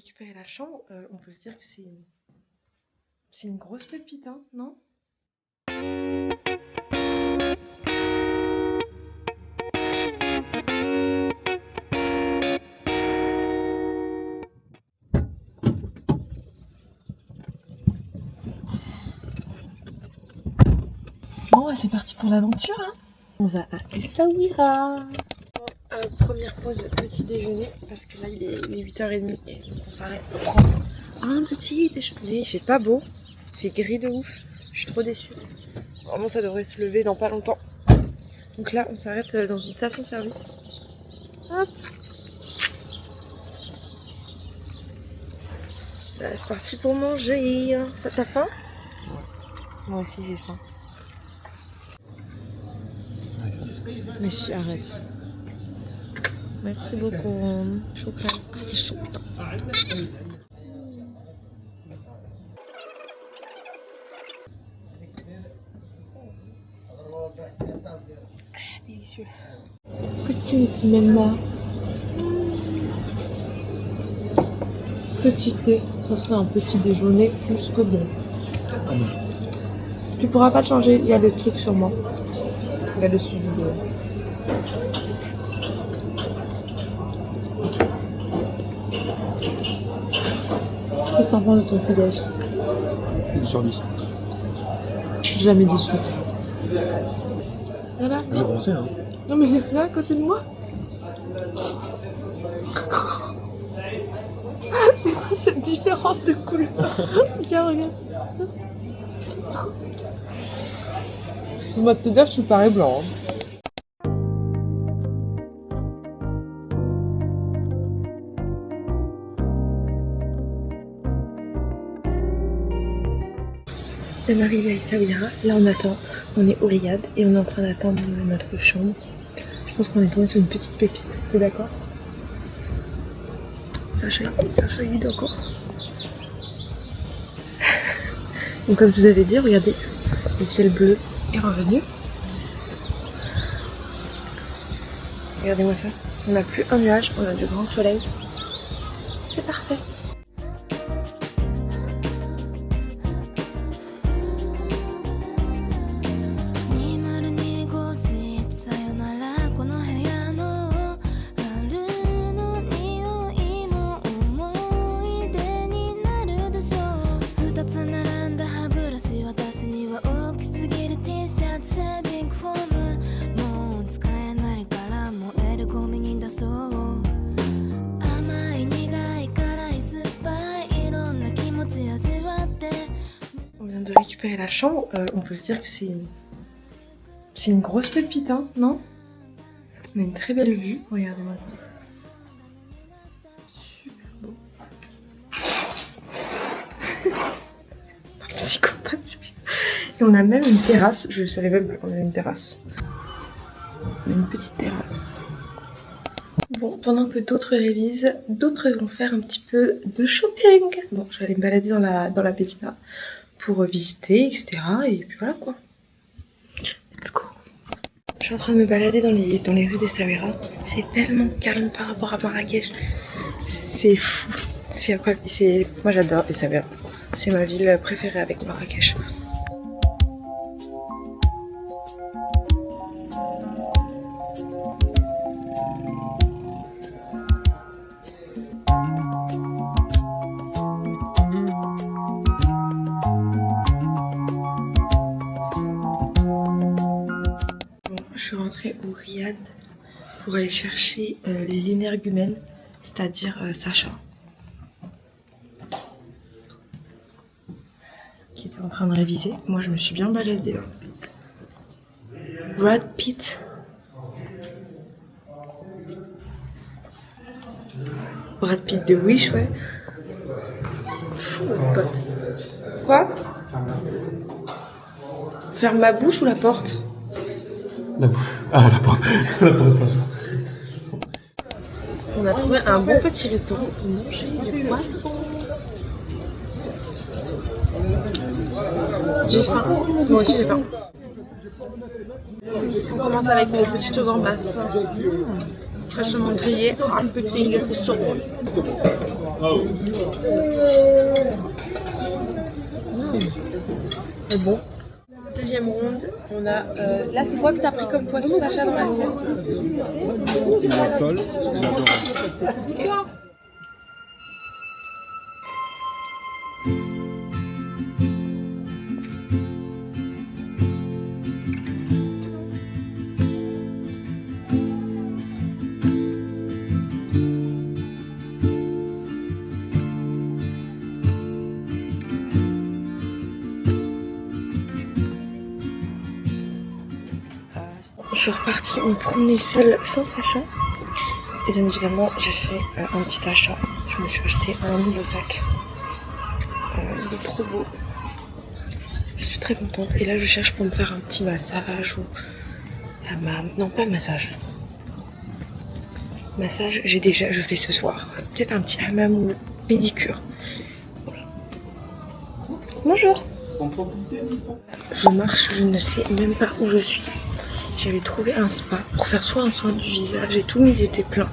récupérer la chambre, on peut se dire que c'est une grosse pépite, hein, non? Bon, c'est parti pour l'aventure, hein. On va à Essaouira. Première pause petit déjeuner, parce que là il est 8h30 et on s'arrête pour prendre un petit déjeuner. Il fait pas beau, il fait gris de ouf, je suis trop déçue. Vraiment ça devrait se lever dans pas longtemps. Donc là on s'arrête dans une station-service. Hop. C'est parti pour manger. Ça t'a faim? Moi aussi j'ai faim. Mais si, arrête. Merci beaucoup. Chocolat. Ah, c'est chaud, putain. Ah, délicieux. Petit smena. Petit thé. Ça, c'est un petit déjeuner plus que bon. Tu pourras pas te changer. Il y a le truc sur moi. Il y a le suivi de... Qu'est-ce que t'en penses de ton petit déj? 10 sur 10. Jamais déçu. Voilà. J'ai pensé, hein. Non mais là à côté de moi. C'est quoi cette différence de couleur? Regarde. Excuse-moi de te dire, je suis pareil blanc. On est arrivé à Essaouira, là on attend, on est au Riyad et on est en train d'attendre notre chambre. Je pense qu'on est tombé sur une petite pépite, t'es d'accord? Ça chahute encore. Donc comme je vous avais dit, regardez, le ciel bleu est revenu. Regardez-moi ça, on n'a plus un nuage, on a du grand soleil. C'est parfait. De récupérer la chambre, on peut se dire que c'est une grosse pépite, hein, non? On a une très belle vue, regardez-moi ça. Super beau. Un psychopathe celui-là. Et on a même une terrasse, je savais même pas qu'on avait une terrasse. On a une petite terrasse. Bon, pendant que d'autres révisent, d'autres vont faire un petit peu de shopping. Bon, je vais aller me balader dans la pétina pour visiter, etc. Et puis voilà quoi. Let's go. Je suis en train de me balader dans les rues d'Essaouira. C'est tellement calme par rapport à Marrakech. C'est fou. C'est incroyable. Moi j'adore Essaouira. C'est ma ville préférée avec Marrakech. Je suis rentrée au Riyad pour aller chercher l'énergumène, c'est-à-dire Sacha, qui était en train de réviser. Moi, je me suis bien baladée. Brad Pitt. Brad Pitt de Wish, ouais. Fou, votre pote. Quoi? Ferme ma bouche ou la porte? La bouche. Ah, la porte. La porte. On a trouvé un bon petit restaurant pour manger du poisson. J'ai faim. Moi aussi j'ai faim. On commence avec une petite gambasse. Fraîchement grillée. Un petit chaud. C'est bon. Deuxième ronde, on a. Là, c'est quoi que t'as pris comme poisson, Sacha, dans l'assiette? Je suis repartie me promener seule sans Sacha. Et bien évidemment, j'ai fait un petit achat. Je me suis acheté un nouveau sac. Il est trop beau. Je suis très contente. Et là, je cherche pour me faire un petit massage ou hammam. Non, pas massage. Massage, je fais ce soir. Peut-être un petit hammam ou pédicure. Voilà. Bonjour. Je marche, je ne sais même pas où je suis. J'avais trouvé un spa pour faire soit un soin du visage et tous mes étaient pleins.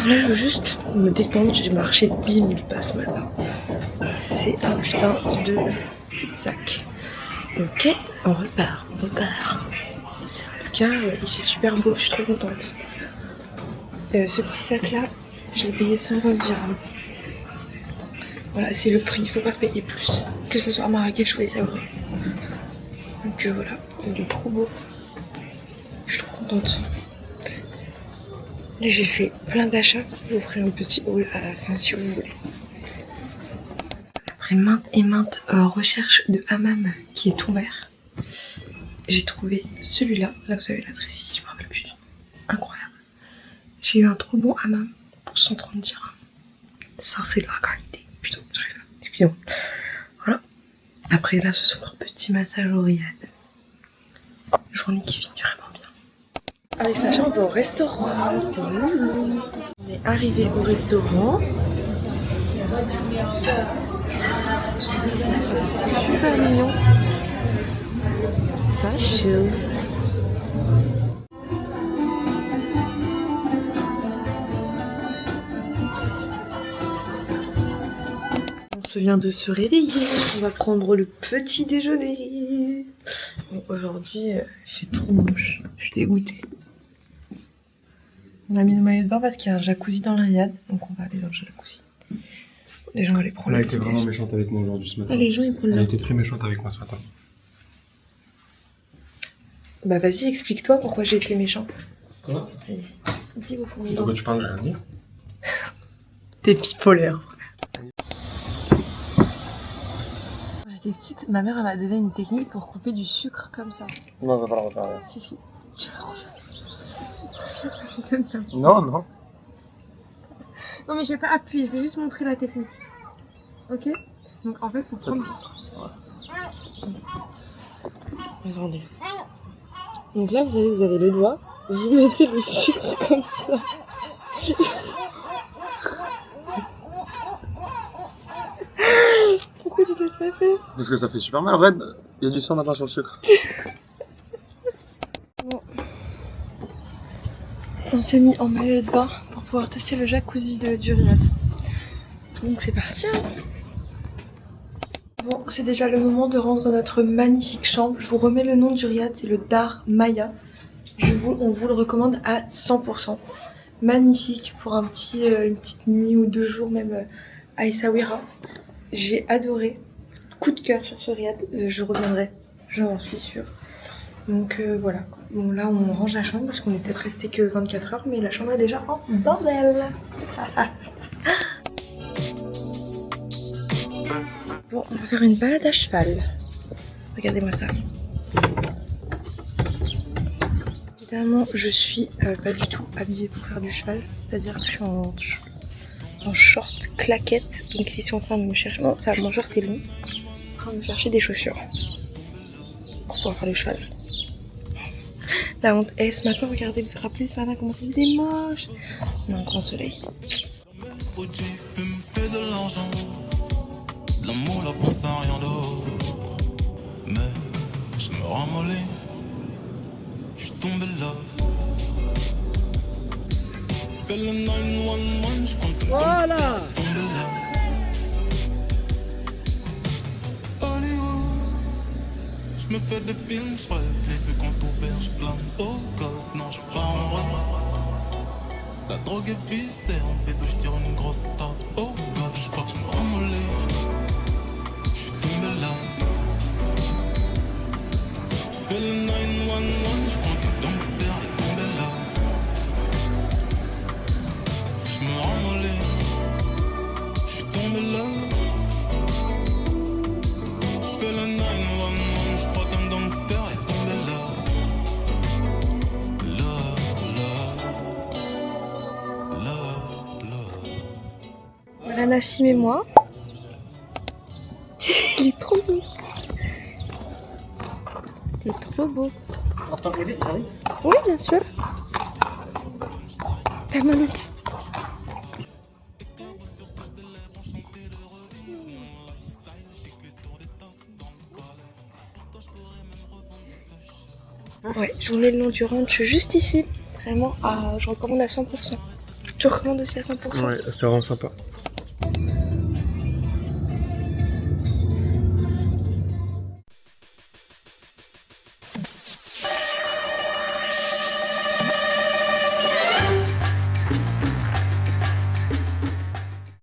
Là, je veux juste me détendre. J'ai marché 10 000 pas ce matin. C'est un putain de cul-de-sac. Ok, on repart. En tout cas, il fait super beau, je suis trop contente. Ce petit sac-là, je l'ai payé 120 dirhams. Voilà, c'est le prix, il faut pas payer plus. Que ce soit à Marrakech ou les Saouris. Donc voilà, il est trop beau. Je suis trop contente. Là, j'ai fait plein d'achats. Je vous ferai un petit haul à la fin si vous voulez. Après maintes et maintes recherches de hammam qui est ouvert, j'ai trouvé celui-là. Là, vous avez l'adresse ici, je me rappelle plus. Incroyable. J'ai eu un trop bon hammam pour 130 dirhams. Ça, c'est de la qualité. Putain, j'arrive là. Excusez-moi. Voilà. Après, là, ce soir, petit massage au riad. Journée qui finit vraiment bien. Avec Sacha, on va au restaurant. On est arrivé au restaurant. C'est super mignon. Sacha. On se vient de se réveiller. On va prendre le petit déjeuner. Bon, aujourd'hui, il fait trop moche. Je suis dégoûtée. On a mis le maillot de bain parce qu'il y a un jacuzzi dans le riad. Donc on va aller dans le jacuzzi. Les gens allaient prendre Elle a le été petit vraiment déj. méchante avec moi aujourd'hui ce matin. Ah, les gens ils prennent Elle a le... été très méchante avec moi ce matin. Bah vas-y, explique-toi pourquoi j'ai été méchante. Quoi? Vas-y, dis au fond de De quoi tu parles, j'ai rien dit. T'es bipolaire. Quand j'étais petite, ma mère elle m'a donné une technique pour couper du sucre comme ça. Non, on va pas la refaire. Si. Je vais la refaire. Non, non. Non mais je vais pas appuyer, je vais juste montrer la technique. Ok? Donc en fait faut prendre... Regardez. Donc là vous avez le doigt, vous mettez le sucre comme ça. Pourquoi tu te laisses pas faire? Parce que ça fait super mal, Red. Il y a du sang maintenant sur le sucre. Bon. On s'est mis en maillot de bain pour pouvoir tester le jacuzzi du riad. Donc c'est parti. Hein. Bon, c'est déjà le moment de rendre notre magnifique chambre. Je vous remets le nom du riad, c'est le Dar Maya. On vous le recommande à 100%. Magnifique pour une petite nuit ou 2 jours même à Essaouira. J'ai adoré. Coup de cœur sur ce riad. Je reviendrai, j'en suis sûre. Donc voilà. Bon là on range la chambre parce qu'on est peut-être resté que 24 heures, mais la chambre est déjà en bordel. Bon, on va faire une balade à cheval. Regardez-moi ça. Évidemment, je suis pas du tout habillée pour faire du cheval. C'est-à-dire que je suis en short claquette. Donc ils sont en train de me chercher... Non, ça, mon short est long. En train de me chercher des chaussures. Pour pouvoir faire du cheval. La honte. Et ce matin, regardez, vous vous rappelez ce matin comment ça faisait moche. On a un grand soleil. L'amour, la pense à rien d'autre. Mais je me ramollis. Je suis tombé là. Fais le 911, je compte le Voilà. tomber là. Hollywood, je me fais des films, je rêve, les yeux quand ouverts, je plane. Oh God, non, je pars en rêve. La drogue est viscère, en pédo, je tire une grosse tarte. Oh God, je crois que je me ramollis. Je suis tombé là. Fais le 911, je crois que le gangster est tombé là. Je me ramollis. Je suis tombé là. Fais le 911, je crois qu'un gangster est tombé là. Là, là, là, là. Voilà Nassim et moi. Il est trop beau. T'es trop beau. Alors t'en connais, ça arrive. Oui, bien sûr. T'as mal au cul. Ouais, je vous mets le nom du ranch juste ici. Vraiment, je recommande à 100%. Tu recommandes aussi à 100%. Ouais, c'était vraiment sympa.